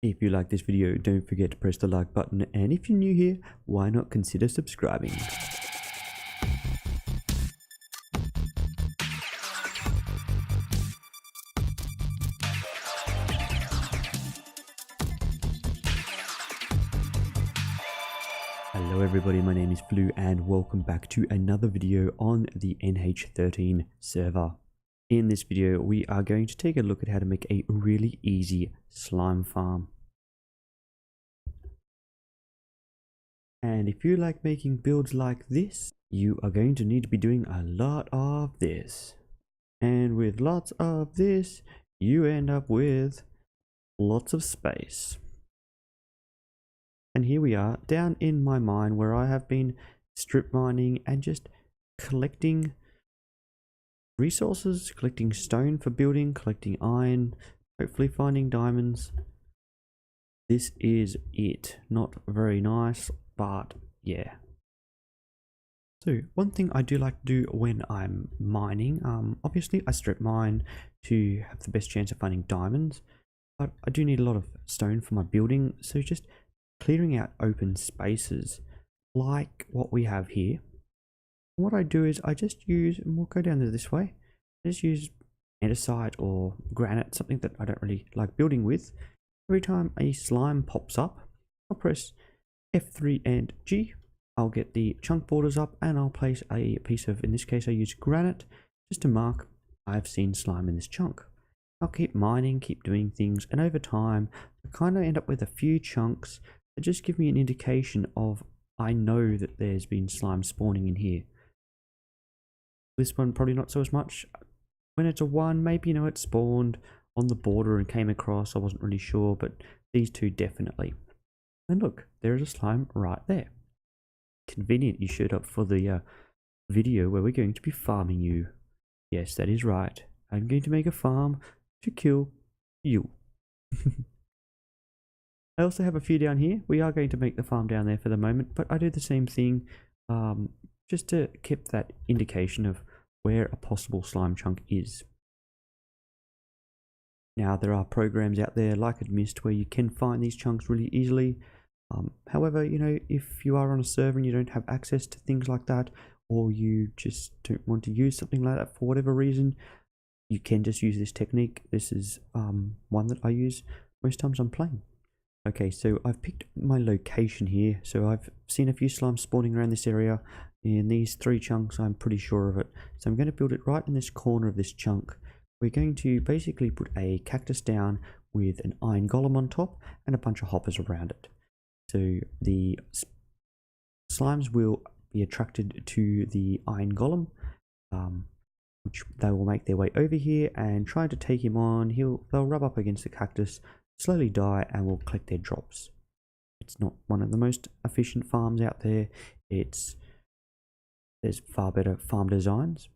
If you like this video, don't forget to press the like button, and if you're new here, why not consider subscribing? Hello everybody, my name is Fuloo and welcome back to another video on the NH13 server. In this video, we are going to take a look at how to make a really easy slime farm. And if you like making builds like this, you are going to need to be doing a lot of this. And with lots of this, you end up with lots of space. And here we are down in my mine where I have been strip mining and just collecting resources, collecting stone for building, collecting iron, hopefully finding diamonds. This is it. Not very nice, but yeah. So one thing I do like to do when I'm mining, obviously I strip mine to have the best chance of finding diamonds, but I do need a lot of stone for my building, so just clearing out open spaces like what we have here. What I do is I just use, and we'll go down this way, I just use andesite or granite, something that I don't really like building with. Every time a slime pops up, I'll press F3 and G. I'll get the chunk borders up and I'll place a piece of, in this case I use granite, just to mark I've seen slime in this chunk. I'll keep mining, keep doing things, and over time I kind of end up with a few chunks that just give me an indication of I know that there's been slime spawning in here. This one probably not so as much. When it's a 1, maybe you know it spawned on the border and came across, I wasn't really sure, but these two definitely. And look, there is a slime right there. Convenient you showed up for the video where we're going to be farming you. Yes, that is right. I'm going to make a farm to kill you. I also have a few down here. We are going to make the farm down there for the moment, but I do the same thing just to keep that indication of where a possible slime chunk is. Now, there are programs out there like Admist where you can find these chunks really easily. However, you know, if you are on a server and you don't have access to things like that, or you just don't want to use something like that for whatever reason, you can just use this technique. This is one that I use most times I'm playing. Okay, so I've picked my location here. So I've seen a few slimes spawning around this area. In these 3 chunks, I'm pretty sure of it. So I'm going to build it right in this corner of this chunk. We're going to basically put a cactus down with an iron golem on top and a bunch of hoppers around it. So the slimes will be attracted to the iron golem, which they will make their way over here and try to take him on. They'll rub up against the cactus, slowly die, and will collect their drops. It's not one of the most efficient farms out there. There's far better farm designs.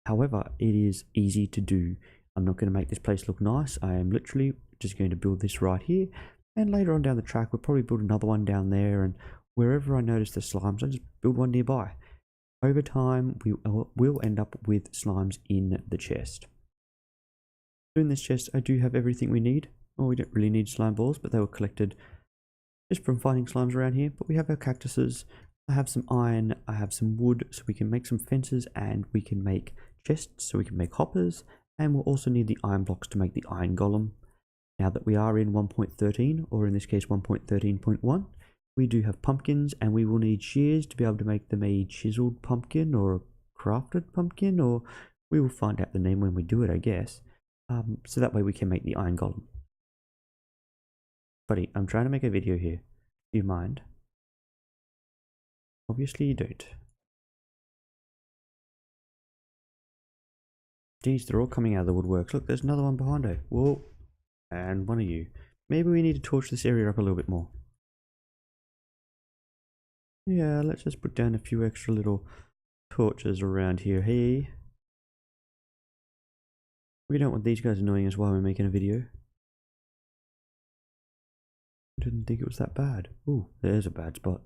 However, it is easy to do. I'm not going to make this place look nice. I am literally just going to build this right here. And later on down the track, we'll probably build another one down there. And wherever I notice the slimes, I just build one nearby. Over time, we will end up with slimes in the chest. So in this chest, I do have everything we need. Well, we don't really need slime balls, but they were collected just from finding slimes around here. But we have our cactuses. I have some iron. I have some wood, so we can make some fences, and we can make chests, so we can make hoppers. And we'll also need the iron blocks to make the iron golem. Now that we are in 1.13, or in this case 1.13.1, we do have pumpkins, and we will need shears to be able to make them a chiseled pumpkin or a crafted pumpkin, or we will find out the name when we do it, I guess. So that way we can make the iron golem. Buddy, I'm trying to make a video here. Do you mind? Obviously you don't. Geez, they're all coming out of the woodworks. Look, there's another one behind her. Whoa. And one of you. Maybe we need to torch this area up a little bit more. Yeah, let's just put down a few extra little torches around here. Hey. We don't want these guys annoying us while we're making a video. I didn't think it was that bad. Ooh, there's a bad spot.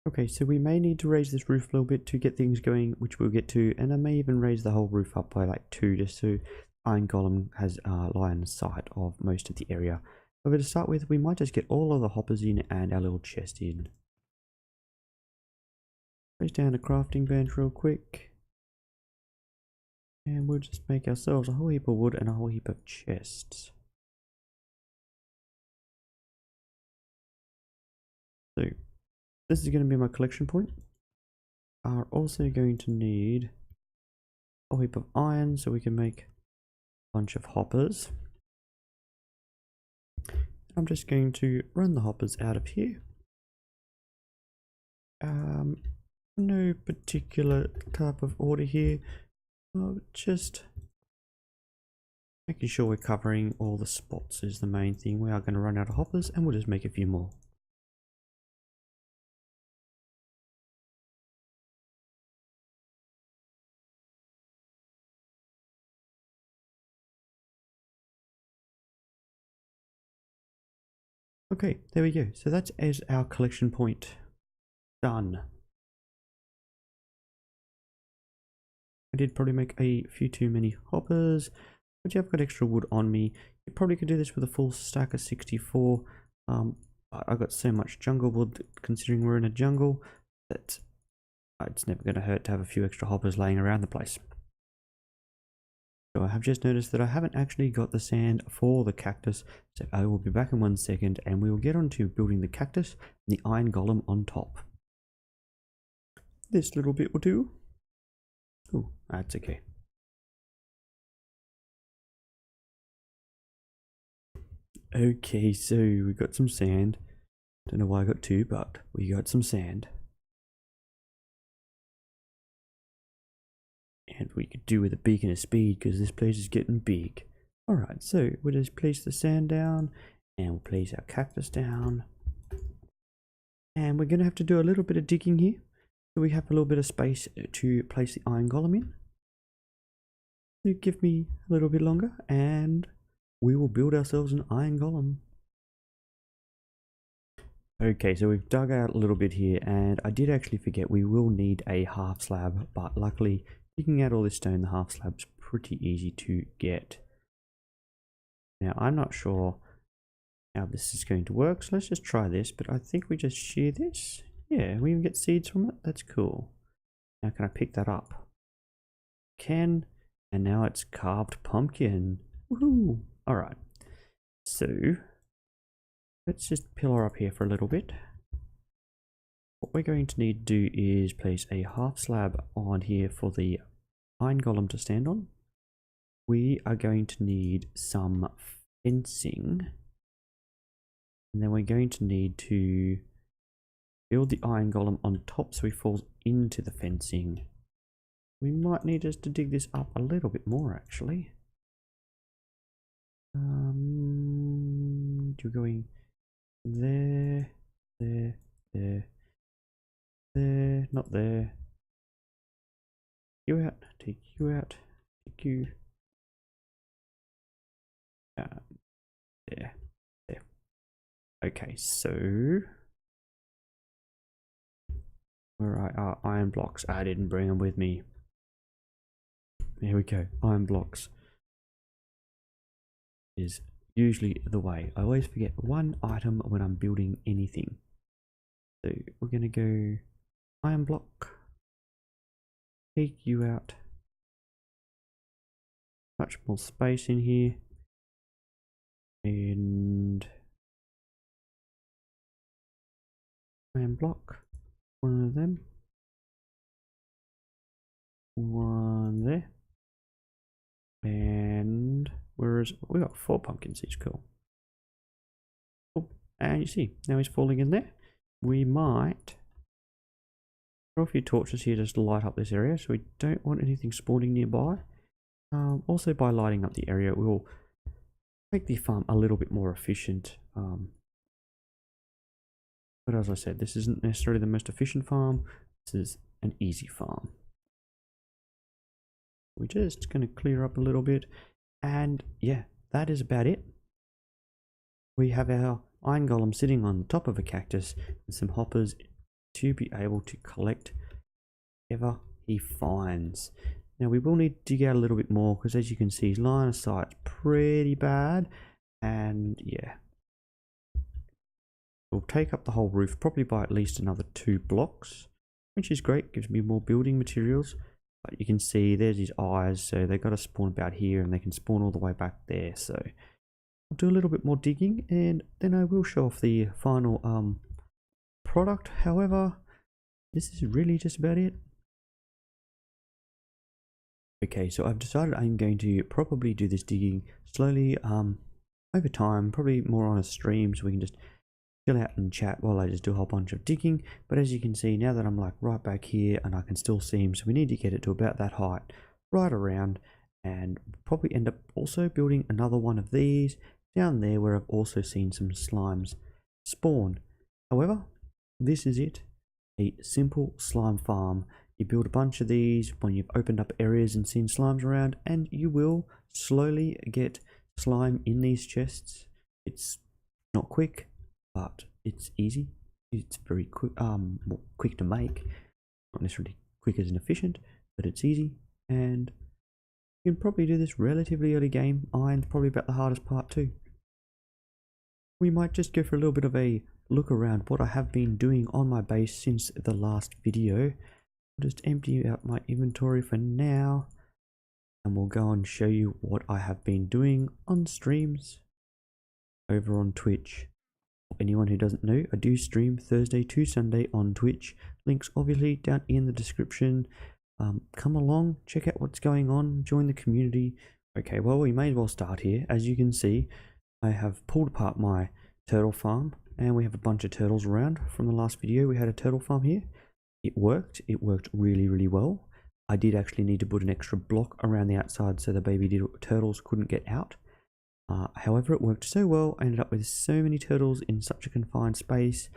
Okay, so we may need to raise this roof a little bit to get things going, which we'll get to, and I may even raise the whole roof up by like 2 just so iron golem has line of sight of most of the area. But to start with, we might just get all of the hoppers in and our little chest in. Place down a crafting bench real quick. And we'll just make ourselves a whole heap of wood and a whole heap of chests. So, this is going to be my collection point. Are also going to need a heap of iron so we can make a bunch of hoppers. I'm just going to run the hoppers out of here. No particular type of order here. Just making sure we're covering all the spots is the main thing. We are going to run out of hoppers and we'll just make a few more. Okay, there we go. So that is our collection point done. I did probably make a few too many hoppers, but yeah, I've got extra wood on me. You probably could do this with a full stack of 64. I got so much jungle wood, considering we're in a jungle, that it's never going to hurt to have a few extra hoppers laying around the place. So I have just noticed that I haven't actually got the sand for the cactus, so I will be back in 1 second and we will get on to building the cactus and the iron golem on top. This little bit will do. Oh, that's okay. Okay, so we got some sand. Don't know why I got two, but we got some sand. And we could do with a beacon of speed because this place is getting big. Alright, so we'll just place the sand down and we'll place our cactus down. And we're going to have to do a little bit of digging here. So we have a little bit of space to place the iron golem in. So give me a little bit longer and we will build ourselves an iron golem. Okay, so we've dug out a little bit here and I did actually forget we will need a half slab, but luckily digging out all this stone, the half slab's pretty easy to get. Now I'm not sure how this is going to work, so let's just try this, but I think we just shear this. Yeah, we even get seeds from it. That's cool. Now can I pick that up? Can, and now it's carved pumpkin. Woohoo! Alright, so let's just pillar up here for a little bit. What we're going to need to do is place a half slab on here for the iron golem to stand on. We are going to need some fencing. And then we're going to need to build the iron golem on top so he falls into the fencing. We might need us to dig this up a little bit more actually. You're going there, there, there. There, not there. You out, take you out, take you. There, there. Okay, so where are our iron blocks? I didn't bring them with me. There we go, iron blocks is usually the way. I always forget one item when I'm building anything. So we're gonna go iron block, take you out, much more space in here, and iron block, one of them, one there, and whereas we got 4 pumpkin seeds, cool. Oh, and you see, now he's falling in there. We might throw a few torches here just to light up this area, so we don't want anything spawning nearby. Also, by lighting up the area, we will make the farm a little bit more efficient. But as I said, this isn't necessarily the most efficient farm. This is an easy farm. We're just going to clear up a little bit, and yeah, that is about it. We have our iron golem sitting on the top of a cactus with some hoppers to be able to collect whatever he finds. Now we will need to dig out a little bit more because as you can see, his line of sight's pretty bad. And yeah, we'll take up the whole roof probably by at least another 2 blocks, which is great, gives me more building materials. But you can see there's his eyes, so they've got to spawn about here and they can spawn all the way back there. So I'll do a little bit more digging and then I will show off the final product. However, this is really just about it. Okay, so I've decided I'm going to probably do this digging slowly over time, probably more on a stream so we can just chill out and chat while I just do a whole bunch of digging. But as you can see, now that I'm like right back here and I can still see him, so we need to get it to about that height, right around, and probably end up also building another one of these down there where I've also seen some slimes spawn. However, this is it, a simple slime farm. You build a bunch of these when you've opened up areas and seen slimes around, and you will slowly get slime in these chests. It's not quick, but it's easy. It's very quick, quick to make. Not necessarily quick as an efficient, but it's easy. And you can probably do this relatively early game. Iron's probably about the hardest part too. We might just go for a little bit of a look around what I have been doing on my base since the last video. I'll just empty out my inventory for now, and we'll go and show you what I have been doing on streams over on Twitch. Anyone who doesn't know, I do stream Thursday to Sunday on Twitch. Links obviously down in the description. Come along, check out what's going on, join the community. Okay, well, we may as well start here. As you can see, I have pulled apart my turtle farm and we have a bunch of turtles around. From the last video, we had a turtle farm here. It worked really, really well. I did actually need to put an extra block around the outside so the baby turtles couldn't get out. However, it worked so well, I ended up with so many turtles in such a confined space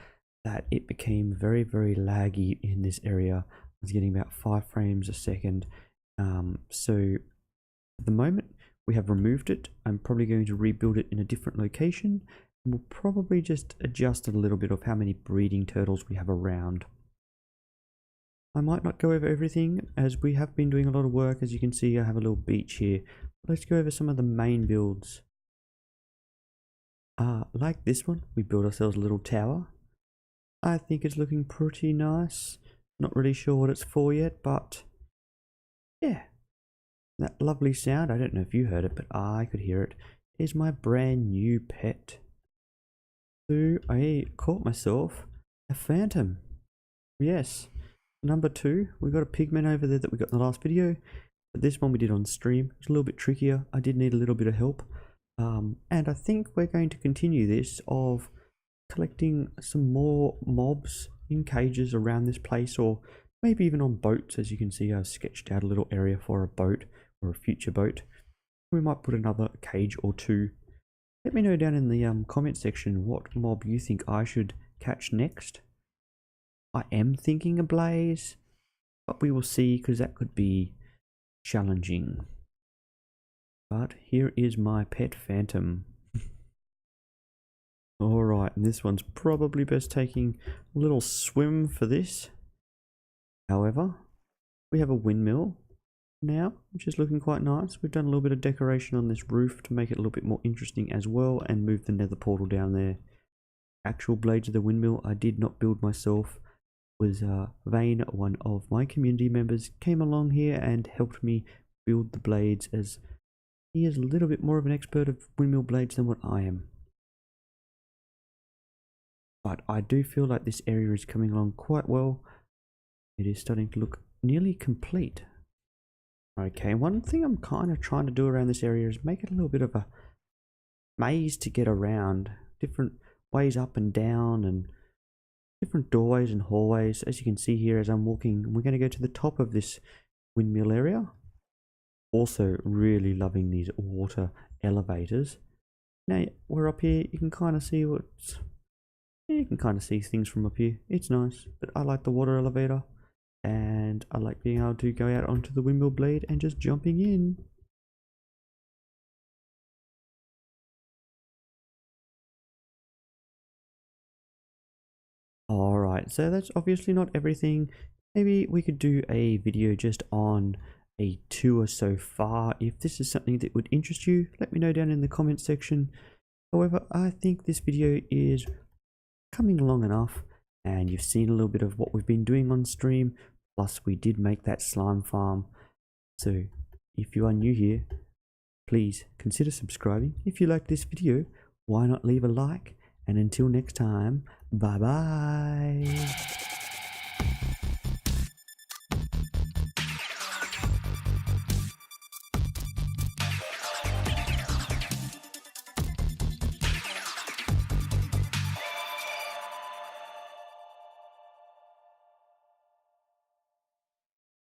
that it became very, very laggy in this area. I was getting about 5 frames a second. So at the moment, we have removed it. I'm probably going to rebuild it in a different location. And we'll probably just adjust a little bit of how many breeding turtles we have around. I might not go over everything as we have been doing a lot of work. As you can see, I have a little beach here. Let's go over some of the main builds. Like this one, we built ourselves a little tower. I think it's looking pretty nice. Not really sure what it's for yet, but yeah. That lovely sound, I don't know if you heard it, but I could hear it, is my brand new pet. So I caught myself a phantom. Yes. Number 2, we got a pigman over there that we got in the last video. But this one we did on stream. It's a little bit trickier. I did need a little bit of help. And I think we're going to continue this of collecting some more mobs in cages around this place, or maybe even on boats. As you can see, I've sketched out a little area for a boat or a future boat. We might put another cage or 2. Let me know down in the comment section what mob you think I should catch next. I am thinking a blaze, but we will see because that could be challenging. But here is my pet phantom. Alright, and this one's probably best taking a little swim for this. However, we have a windmill now, which is looking quite nice. We've done a little bit of decoration on this roof to make it a little bit more interesting as well, and move the nether portal down there. Actual blades of the windmill I did not build myself. Was Vane, one of my community members, came along here and helped me build the blades, as he is a little bit more of an expert of windmill blades than what I am. But I do feel like this area is coming along quite well. It is starting to look nearly complete. Okay, one thing I'm kind of trying to do around this area is make it a little bit of a maze to get around. Different ways up and down and different doorways and hallways. As you can see here as I'm walking, we're going to go to the top of this windmill area. Also really loving these water elevators. Now we're up here, you can kind of see things from up here. It's nice, but I like the water elevator and I like being able to go out onto the windmill blade and just jumping in. Alright, so that's obviously not everything. Maybe we could do a video just on a tour so far. If this is something that would interest you, let me know down in the comment section. However, I think this video is coming along enough, and you've seen a little bit of what we've been doing on stream, plus we did make that slime farm. So if you are new here, please consider subscribing. If you like this video, why not leave a like? And until next time, bye bye.